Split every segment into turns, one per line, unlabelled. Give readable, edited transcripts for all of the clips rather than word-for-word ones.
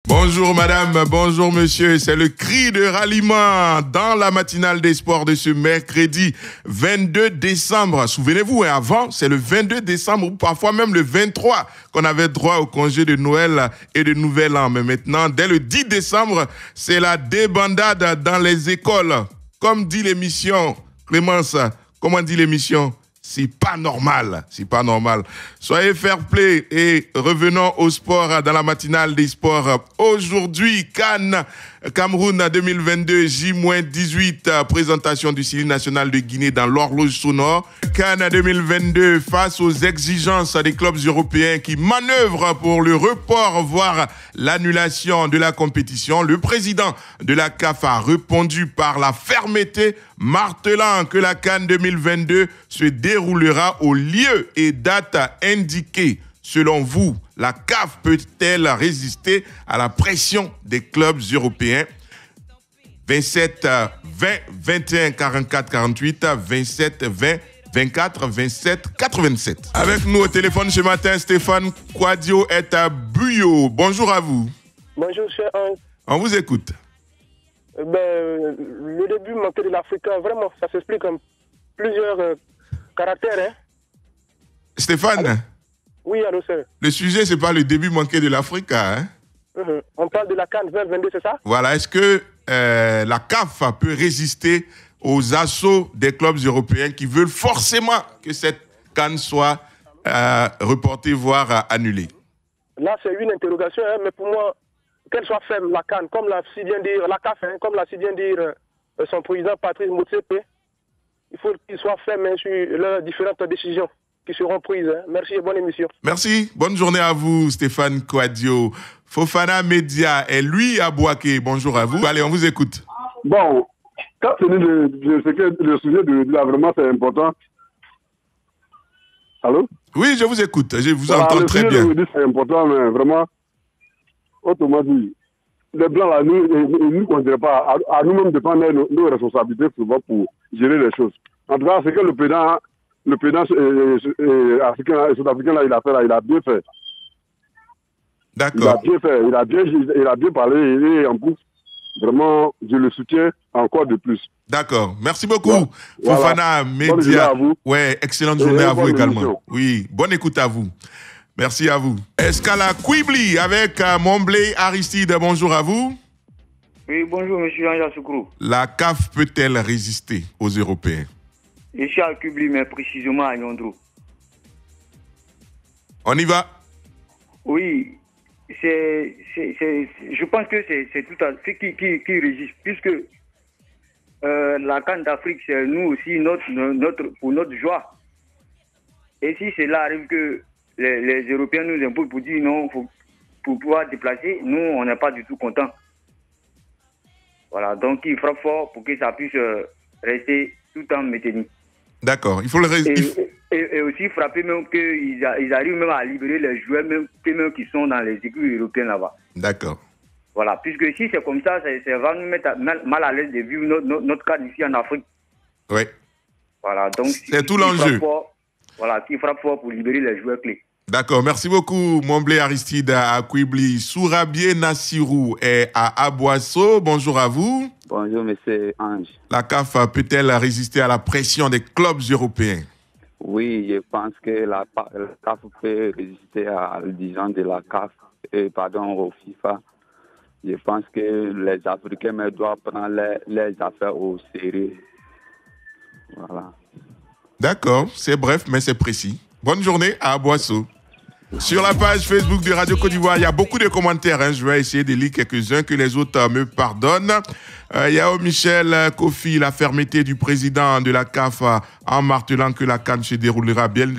Bonjour madame, bonjour monsieur, c'est le cri de ralliement dans la matinale des sports de ce mercredi 22 décembre. Souvenez-vous, avant, c'est le 22 décembre ou parfois même le 23 qu'on avait droit au congé de Noël et de Nouvel An. Mais maintenant, dès le 10 décembre, c'est la débandade dans les écoles. Comme dit l'émission, Clémence, comment dit l'émission ? C'est pas normal, c'est pas normal. Soyez fair play et revenons au sport dans la matinale des sports. Aujourd'hui, Cannes, Cameroun 2022, J-18, présentation du Syli national de Guinée dans l'horloge sonore. Cannes 2022 face aux exigences des clubs européens qui manœuvrent pour le report, voire l'annulation de la compétition. Le président de la CAF a répondu par la fermeté, martelant que la Cannes 2022 se déroulera au lieu et date indiquée. Selon vous, la CAF peut-elle résister à la pression des clubs européens? 27 20 21 44 48 27 20 24 27 87. Avec nous au téléphone ce matin, Stéphane Kouadio est à Buyo. Bonjour à vous.
Bonjour, cher Ange.
On vous écoute.
Le début manqué de l'Africain, vraiment, ça s'explique en plusieurs caractères. Hein.
Stéphane?
Allô? Oui, allô, sir.
Le sujet, c'est pas le début manqué de l'Afrique, hein?
On parle de la CAN 2022, c'est ça?
Voilà. Est-ce que la CAF peut résister aux assauts des clubs européens qui veulent forcément que cette CAN soit reportée, voire annulée? Là,
c'est une interrogation, hein, mais pour moi, qu'elle soit ferme, la CAN, comme l'a si bien dire, la CAF, hein, comme l'a si bien dire son président Patrice Motsepe, il faut qu'il soit ferme hein, sur leurs différentes décisions qui seront prises. Hein. Merci et bonne émission.
Merci. Bonne journée à vous, Stéphane Kouadio. Fofana Média est lui à Bouaké. Bonjour à vous. Allez, on vous écoute.
Bon, quand c'est le sujet de l'environnement, c'est important. Allô?
Oui, je vous écoute. Je vous entends très bien.
Le sujet c'est important, mais vraiment, autrement dit, les Blancs, là, nous ne considérons pas, à nous-mêmes de prendre nos responsabilités souvent pour gérer les choses. En tout cas, c'est que le président sud-africain, là, il a fait, là, il a bien fait.
D'accord.
Il a bien fait, il a bien parlé, et en plus, vraiment, je le soutiens encore de plus.
D'accord. Merci beaucoup, Fofana Média. Ouais, excellente journée à vous également. Émission. Oui, bonne écoute à vous. Merci à vous. Escala Quibli avec Momblé Aristide. Bonjour à vous.
Oui, bonjour, monsieur Jean-Jacques Soukrou.
La CAF peut-elle résister aux Européens?
Je suis à Quibli, mais précisément à Nyondro.
On y va?
Oui, je pense que c'est tout à fait qui résiste, puisque la CAN d'Afrique, c'est nous aussi pour notre joie. Et si cela arrive que les Européens nous imposent pour dire non, pour pouvoir déplacer, nous, on n'est pas du tout contents. Voilà, donc il frappe fort pour que ça puisse rester tout en maintenu.
D'accord, il faut le résister.
Et aussi frapper même qu'ils arrivent même à libérer les joueurs même qui sont dans les équipes européennes là-bas.
D'accord.
Voilà, puisque si c'est comme ça, ça va nous mettre mal à l'aise de vivre notre cadre ici en Afrique.
Oui.
Voilà, donc
c'est tout l'enjeu.
Voilà, qui frappe fort pour libérer les joueurs clés.
D'accord, merci beaucoup, Momblé Aristide à Quibli. Sourabié Nassirou est à Aboisseau. Bonjour à vous.
Bonjour, monsieur Ange.
La CAF peut-elle résister à la pression des clubs européens?
Oui, je pense que la CAF peut résister à l'adhésion de la CAF, au FIFA. Je pense que les Africains doivent prendre les affaires au sérieux. Voilà.
D'accord, c'est bref, mais c'est précis. Bonne journée à Aboisseau. Sur la page Facebook de Radio Côte d'Ivoire, il y a beaucoup de commentaires. Hein. Je vais essayer de lire quelques-uns, que les autres me pardonnent. Il y a Michel Kofi, la fermeté du président de la CAF en martelant que la CAN se déroulera bien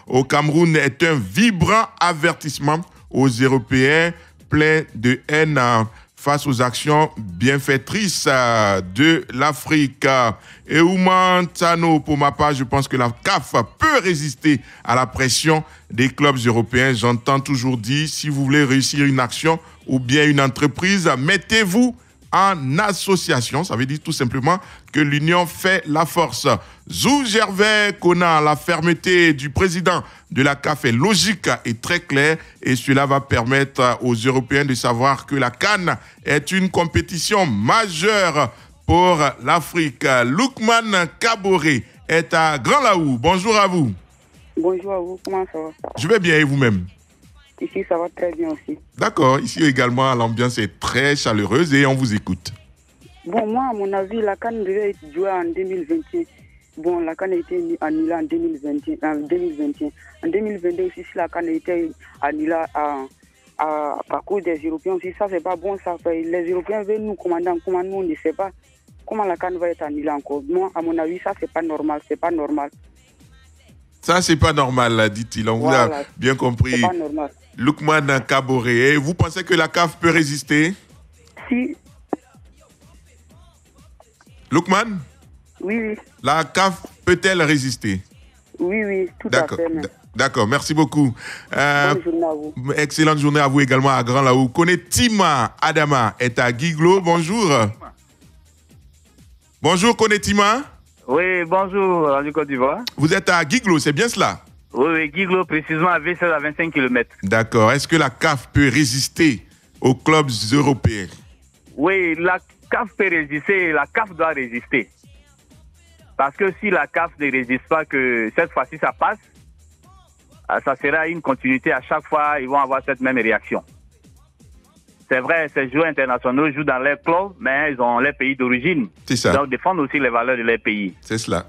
au Cameroun est un vibrant avertissement aux Européens pleins de haine face aux actions bienfaitrices de l'Afrique. Et Ouman Tano, pour ma part, je pense que la CAF peut résister à la pression des clubs européens. J'entends toujours dire, si vous voulez réussir une action ou bien une entreprise, mettez-vous en association. Ça veut dire tout simplement que l'union fait la force. Zou Gervais Konan, la fermeté du président de la CAF est logique et très claire et cela va permettre aux Européens de savoir que la CAN est une compétition majeure pour l'Afrique. Lukman Kaboré est à Grand Laou. Bonjour à vous.
Bonjour à vous, comment ça va?
Je vais bien et vous-même?
Ici, ça va très bien aussi.
D'accord, ici également, l'ambiance est très chaleureuse et on vous écoute.
Bon, moi, à mon avis, la CAN devait être jouée en 2021. Bon, la CAN a été annulée en 2021. En 2022 aussi, si la CAN a été annulée à cause des Européens aussi, ça, c'est pas bon. Ça fait, les Européens veulent nous commander en commande, nous, on ne sait pas comment la CAN va être annulée encore. Moi, à mon avis, ça, c'est pas normal, c'est pas normal.
Ça, c'est pas normal, dit-il. On vous a bien compris.
C'est pas normal.
Lukman Kaboré, vous pensez que la CAF peut résister?
Si.
Lukman?
Oui.
La CAF peut-elle résister?
Oui, tout à fait.
D'accord, merci beaucoup.
Bonne journée à vous.
Excellente journée à vous également à Grand Laou. Konetima Adama est à Guiglo. Bonjour. Bonjour Konetima.
Oui, bonjour, Radio Côte d'Ivoire.
Vous êtes à Guiglo, c'est bien cela? Oui,
Guiglo, précisément à V16 à 25 km.
D'accord. Est-ce que la CAF peut résister aux clubs européens?
Oui, la CAF peut résister, la CAF doit résister. Parce que si la CAF ne résiste pas, que cette fois-ci ça passe, ça sera une continuité. À chaque fois, ils vont avoir cette même réaction. C'est vrai, ces joueurs internationaux jouent dans leur club, mais ils ont leur pays d'origine.
C'est ça.
Donc, défendre aussi les valeurs de leur pays.
C'est cela.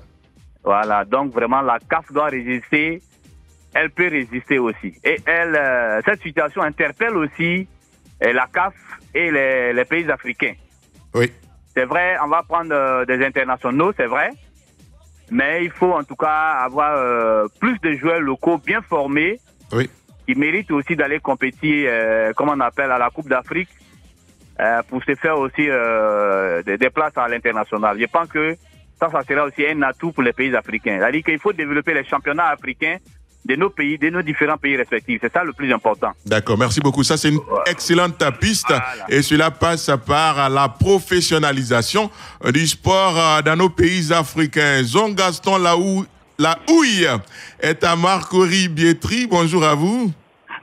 Voilà, donc vraiment, la CAF doit résister. Elle peut résister aussi. Et cette situation interpelle aussi la CAF et les pays africains.
Oui.
C'est vrai, on va prendre des internationaux, c'est vrai. Mais il faut en tout cas avoir plus de joueurs locaux bien formés.
Oui.
Qui méritent aussi d'aller compétir, comme on appelle, à la Coupe d'Afrique, pour se faire aussi des places à l'international. Je pense que ça sera aussi un atout pour les pays africains. C'est-à-dire qu'il faut développer les championnats africains de nos pays, de nos différents pays respectifs. C'est ça le plus important.
D'accord, merci beaucoup. Ça, c'est une excellente piste. Voilà. Et cela passe par la professionnalisation du sport dans nos pays africains. Zon Gaston La Houille est à Marcory Bietri. Bonjour à vous.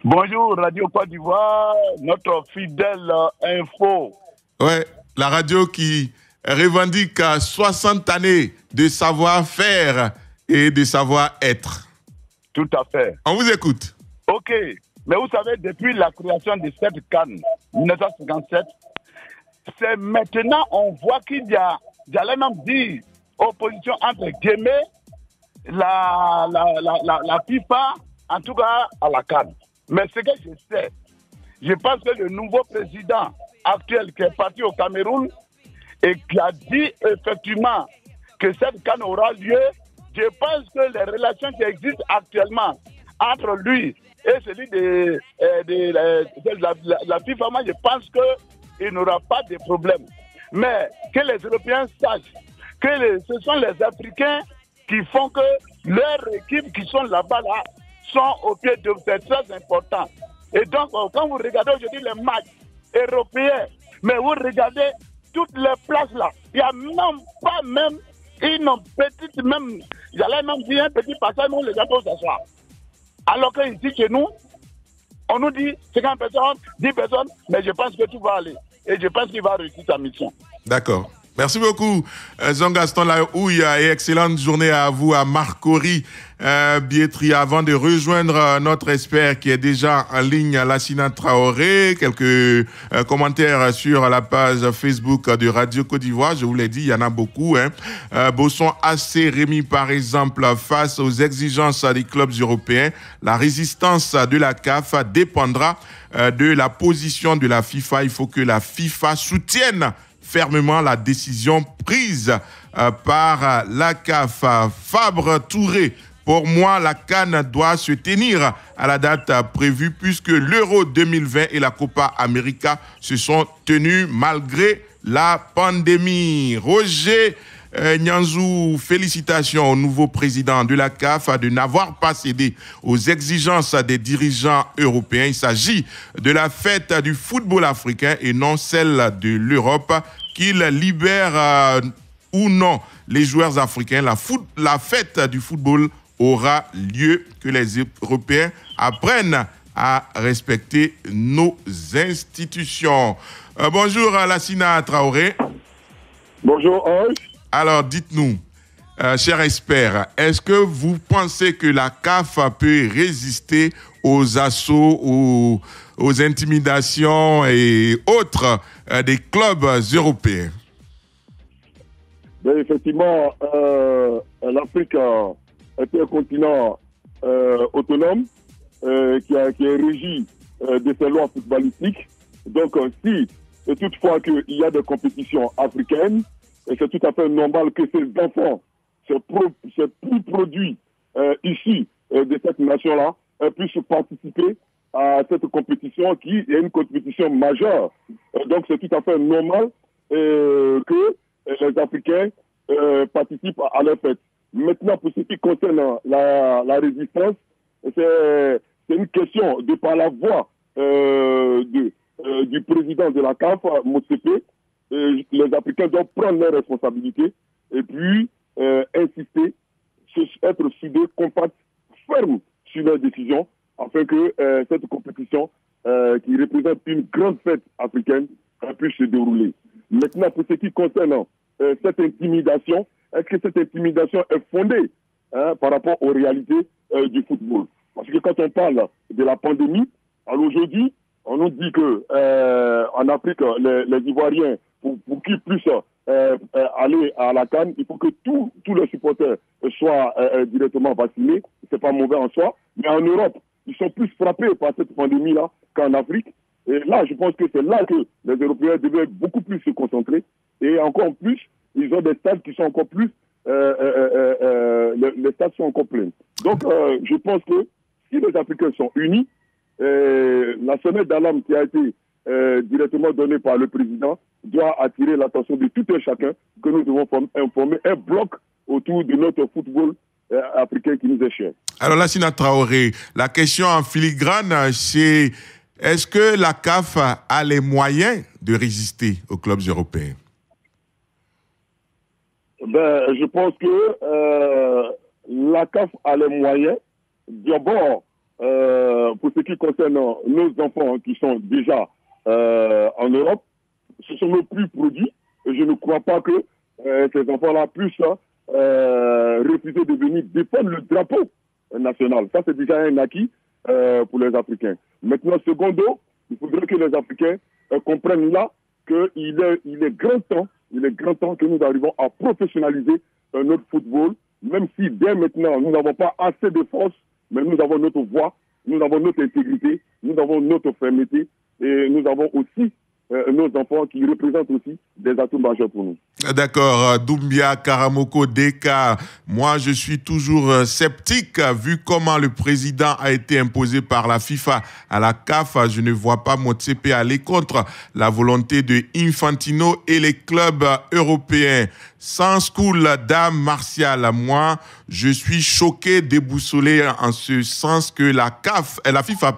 Bonjour, Radio Côte d'Ivoire, notre fidèle info.
Ouais, la radio qui revendique 60 années de savoir-faire et de savoir-être.
Tout à fait.
On vous écoute.
Ok, mais vous savez, depuis la création de cette CAN, 1957, c'est maintenant on voit qu'il y a, j'allais même dire, opposition entre guillemets, la FIFA, en tout cas à la CAN. Mais ce que je sais, je pense que le nouveau président actuel qui est parti au Cameroun et qui a dit effectivement que cette CAN aura lieu, je pense que les relations qui existent actuellement entre lui et celui de la FIFA, moi je pense qu'il n'aura pas de problème. Mais que les Européens sachent que ce sont les Africains qui font que leurs équipes qui sont là-bas sont au pied de... C'est très important. Et donc, quand vous regardez aujourd'hui les matchs européens, mais vous regardez toutes les places là, il n'y a même pas même une petite, même, j'allais même dire un petit passage où les gens peuvent s'asseoir. Alors que ici, chez nous, on nous dit 50 personnes, 10 personnes, mais je pense que tout va aller. Et je pense qu'il va réussir sa mission.
D'accord. Merci beaucoup, Zon Gaston Lahouille, et excellente journée à vous à Marcory Bietri. Avant de rejoindre notre expert qui est déjà en ligne, Lassina Traoré, quelques commentaires sur la page Facebook de Radio Côte d'Ivoire. Je vous l'ai dit, il y en a beaucoup. Bosson AC Rémi, par exemple, face aux exigences des clubs européens, la résistance de la CAF dépendra de la position de la FIFA. Il faut que la FIFA soutienne fermement la décision prise par la CAF. Fabre Touré, pour moi, la CAN doit se tenir à la date prévue puisque l'Euro 2020 et la Copa América se sont tenus malgré la pandémie. Roger Nyanzou, félicitations au nouveau président de la CAF de n'avoir pas cédé aux exigences des dirigeants européens. Il s'agit de la fête du football africain et non celle de l'Europe. Qu'il libère ou non les joueurs africains, la fête du football aura lieu, que les Européens apprennent à respecter nos institutions. Bonjour Lassina Traoré.
Bonjour Ange.
Alors dites-nous, cher expert, est-ce que vous pensez que la CAF peut résister aux assauts, aux intimidations et autres des clubs européens?
Ben, effectivement, l'Afrique est un continent autonome qui est régi de ses lois footballistiques. Donc, si toutefois qu'il y a des compétitions africaines, c'est tout à fait normal que ces enfants, ces produits issus de cette nation-là, puissent participer à cette compétition qui est une compétition majeure. Donc, c'est tout à fait normal que les Africains participent à leur fête. Maintenant, pour ce qui concerne la résistance, c'est une question de par la voix du président de la CAF, Motsepe. Les Africains doivent prendre leurs responsabilités et puis insister, être soudés, compacts, fermes sur leurs décisions, afin que cette compétition, qui représente une grande fête africaine, puisse se dérouler. Maintenant, pour ce qui concerne cette intimidation, est-ce que cette intimidation est fondée par rapport aux réalités du football? Parce que quand on parle de la pandémie, alors aujourd'hui, on nous dit que en Afrique, les Ivoiriens, pour qu'ils puissent aller à la CAN, il faut que tous les supporters soient directement vaccinés. C'est pas mauvais en soi. Mais en Europe, ils sont plus frappés par cette pandémie-là qu'en Afrique. Et là, je pense que c'est là que les Européens devaient beaucoup plus se concentrer. Et encore plus, ils ont des stades qui sont encore plus... les stades sont encore pleins. Donc, je pense que si les Africains sont unis, la sonnette d'alarme qui a été directement donnée par le président doit attirer l'attention de tout un chacun, que nous devons former un bloc autour de notre football africain qui nous est cher.
Alors Lassina Traoré, la question en filigrane, c'est est-ce que la CAF a les moyens de résister aux clubs européens?
Ben, je pense que la CAF a les moyens. D'abord, pour ce qui concerne nos enfants qui sont déjà en Europe, ce sont nos plus produits. Et je ne crois pas que ces enfants-là puissent refuser de venir défendre le drapeau national. Ça, c'est déjà un acquis pour les Africains. Maintenant, secondo, il faudrait que les Africains comprennent là qu'il est grand temps que nous arrivons à professionnaliser notre football, même si dès maintenant, nous n'avons pas assez de force, mais nous avons notre voix, nous avons notre intégrité, nous avons notre fermeté, et nous avons aussi nos enfants qui représentent aussi des atouts majeurs pour nous.
D'accord, Doumbia, Karamoko, Deka, moi je suis toujours sceptique vu comment le président a été imposé par la FIFA à la CAF. Je ne vois pas Motsepe aller contre la volonté de Infantino et les clubs européens. Sans school dame martiale, moi je suis choqué, déboussolé en ce sens que la FIFA,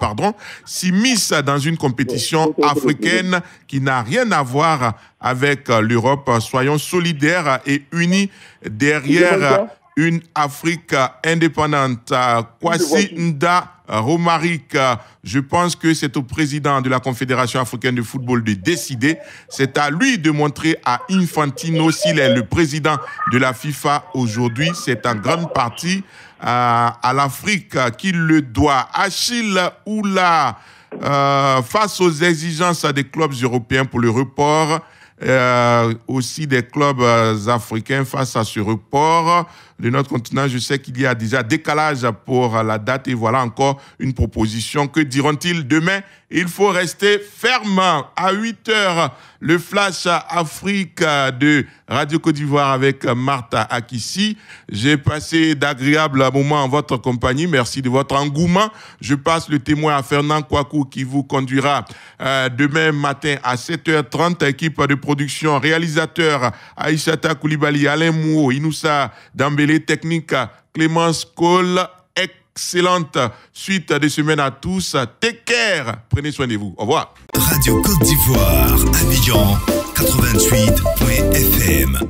s'immisce dans une compétition africaine qui n'a rien à voir avec l'Europe. Soyons solidaires et unis derrière une Afrique indépendante. Kwasi Nda Romaric, je pense que c'est au président de la Confédération africaine de football de décider. C'est à lui de montrer à Infantino s'il est le président de la FIFA aujourd'hui. C'est en grande partie à l'Afrique qu'il le doit. Achille Oula, face aux exigences des clubs européens pour le report, aussi des clubs africains face à ce report de notre continent. Je sais qu'il y a déjà décalage pour la date et voilà encore une proposition. Que diront-ils demain? Il faut rester ferme. À 8 h, le Flash Afrique de Radio Côte d'Ivoire avec Martha Akissi. J'ai passé d'agréables moments en votre compagnie. Merci de votre engouement. Je passe le témoin à Fernand Kouakou qui vous conduira demain matin à 7h30. Équipe de production, réalisateur Aïssata Koulibaly, Alain Mouo, Inoussa Dambélé, technique Clémence Cole. Excellente suite de semaine à tous. Take care. Prenez soin de vous. Au revoir.
Radio Côte d'Ivoire, Abidjan 88.fm.